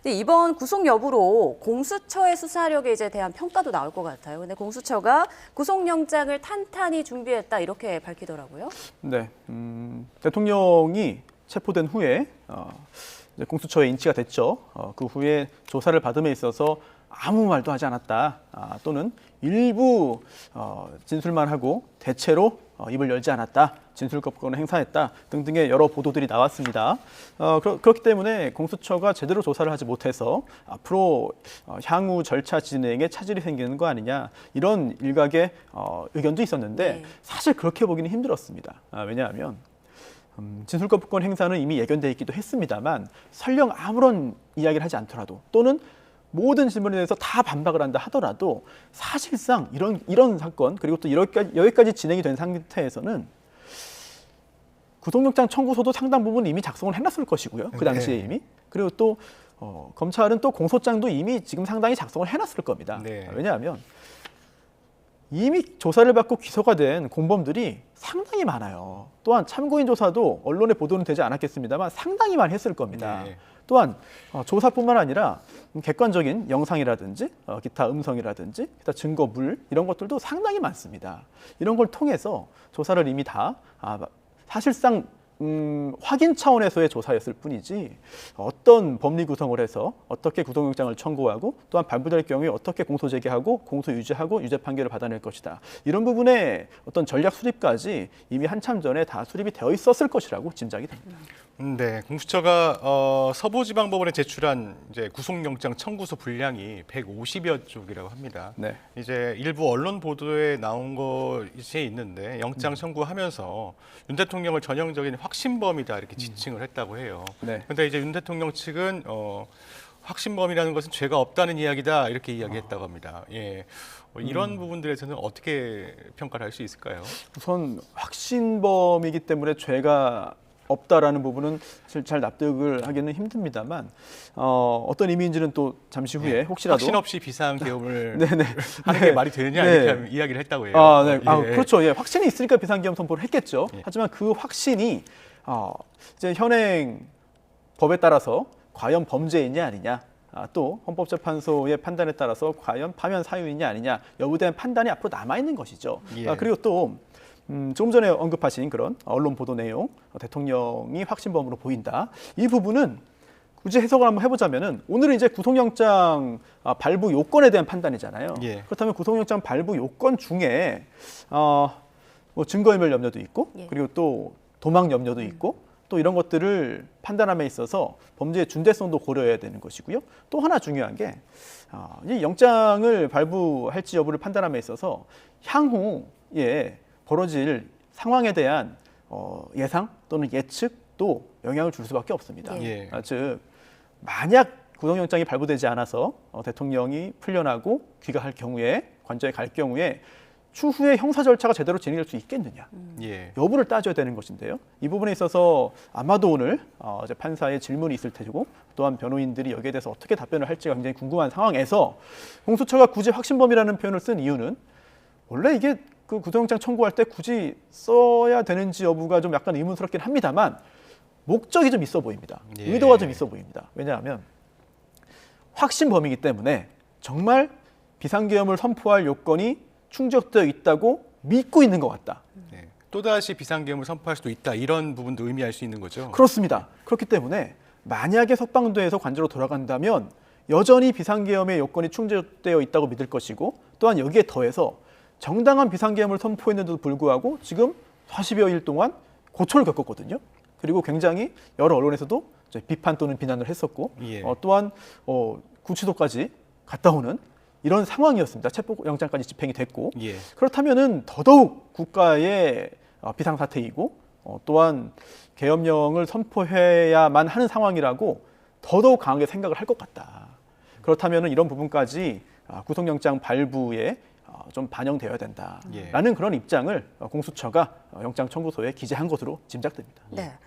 근데 이번 구속 여부로 공수처의 수사력에 이제 대한 평가도 나올 것 같아요. 근데 공수처가 구속영장을 탄탄히 준비했다 이렇게 밝히더라고요. 네, 대통령이 체포된 후에 이제 공수처에 인치가 됐죠. 그 후에 조사를 받음에 있어서 아무 말도 하지 않았다. 또는 일부 진술만 하고 대체로 입을 열지 않았다. 진술거부권을 행사했다. 등등의 여러 보도들이 나왔습니다. 그렇기 때문에 공수처가 제대로 조사를 하지 못해서 앞으로 향후 절차 진행에 차질이 생기는 거 아니냐. 이런 일각의 의견도 있었는데 네. 사실 그렇게 보기는 힘들었습니다. 왜냐하면 진술거부권 행사는 이미 예견돼 있기도 했습니다만 설령 아무런 이야기를 하지 않더라도 또는 모든 질문에 대해서 다 반박을 한다 하더라도 사실상 이런 사건 그리고 또 여기까지 진행이 된 상태에서는 구속영장 청구서도 상당 부분 이미 작성을 해놨을 것이고요. 그 당시에 이미. 그리고 또 검찰은 또 공소장도 이미 지금 상당히 작성을 해놨을 겁니다. 네. 왜냐하면 이미 조사를 받고 기소가 된 공범들이 상당히 많아요. 또한 참고인 조사도 언론에 보도는 되지 않았겠습니다만 상당히 많이 했을 겁니다. 네. 또한 조사뿐만 아니라 객관적인 영상이라든지 기타 음성이라든지 기타 증거물 이런 것들도 상당히 많습니다. 이런 걸 통해서 조사를 이미 다 사실상 확인 차원에서의 조사였을 뿐이지 어떤 법리 구성을 해서 어떻게 구속영장을 청구하고 또한 발부될 경우에 어떻게 공소 제기하고 공소 유지하고 유죄 판결을 받아낼 것이다. 이런 부분의 어떤 전략 수립까지 이미 한참 전에 다 수립이 되어 있었을 것이라고 짐작이 됩니다. 네, 공수처가 서부지방법원에 제출한 이제 구속영장 청구서 분량이 150여 쪽이라고 합니다. 네. 이제 일부 언론 보도에 나온 것이 있는데 영장 청구하면서 윤 대통령을 전형적인 확신범이다 이렇게 지칭을 했다고 해요. 네. 그런데 이제 윤 대통령 측은 확신범이라는 것은 죄가 없다는 이야기다 이렇게 이야기했다고 합니다. 예. 이런 부분들에서는 어떻게 평가를 할 수 있을까요? 우선 확신범이기 때문에 죄가 없다라는 부분은 잘 납득을 하기는 힘듭니다만 어떤 의미인지는 또 잠시 후에 혹시라도 확신 없이 비상계엄을 네네. 하는 게 말이 되느냐 네. 이렇게 이야기를 했다고 해요. 네. 예. 그렇죠. 예. 확신이 있으니까 비상계엄 선포를 했겠죠. 예. 하지만 그 확신이 이제 현행 법에 따라서 과연 범죄이냐 아니냐, 또 헌법재판소의 판단에 따라서 과연 파면 사유이냐 아니냐 여부에 대한 판단이 앞으로 남아 있는 것이죠. 예. 그리고 또 조금 전에 언급하신 그런 언론 보도 내용, 대통령이 확신범으로 보인다. 이 부분은 굳이 해석을 한번 해보자면은 오늘은 이제 구속영장 발부 요건에 대한 판단이잖아요. 예. 그렇다면 구속영장 발부 요건 중에 뭐 증거인멸 염려도 있고, 예. 그리고 또 도망 염려도 있고, 또 이런 것들을 판단함에 있어서 범죄의 중대성도 고려해야 되는 것이고요. 또 하나 중요한 게 이 영장을 발부할지 여부를 판단함에 있어서 향후에 벌어질 상황에 대한 예상 또는 예측도 영향을 줄 수밖에 없습니다. 예. 즉 만약 구속영장이 발부되지 않아서 대통령이 풀려나고 귀가할 경우에 관저에 갈 경우에 추후에 형사 절차가 제대로 진행될 수 있겠느냐 예. 여부를 따져야 되는 것인데요. 이 부분에 있어서 아마도 오늘 이제 판사의 질문이 있을 테고 또한 변호인들이 여기에 대해서 어떻게 답변을 할지가 굉장히 궁금한 상황에서 공수처가 굳이 확신범이라는 표현을 쓴 이유는 원래 이게 그 구속영장 청구할 때 굳이 써야 되는지 여부가 좀 약간 의문스럽긴 합니다만 목적이 좀 있어 보입니다. 예. 의도가 좀 있어 보입니다. 왜냐하면 확신범이기 때문에 정말 비상계엄을 선포할 요건이 충족되어 있다고 믿고 있는 것 같다. 네. 또다시 비상계엄을 선포할 수도 있다 이런 부분도 의미할 수 있는 거죠. 그렇습니다. 그렇기 때문에 만약에 석방돼서 관저로 돌아간다면 여전히 비상계엄의 요건이 충족되어 있다고 믿을 것이고 또한 여기에 더해서 정당한 비상계엄을 선포했는데도 불구하고 지금 40여 일 동안 고초를 겪었거든요. 그리고 굉장히 여러 언론에서도 비판 또는 비난을 했었고 예. 또한 구치소까지 갔다 오는 이런 상황이었습니다. 체포영장까지 집행이 됐고 예. 그렇다면은 더더욱 국가의 비상사태이고 또한 계엄령을 선포해야만 하는 상황이라고 더더욱 강하게 생각을 할 것 같다. 그렇다면은 이런 부분까지 구속영장 발부에 좀 반영되어야 된다라는 예. 그런 입장을 공수처가 영장 청구서에 기재한 것으로 짐작됩니다. 네.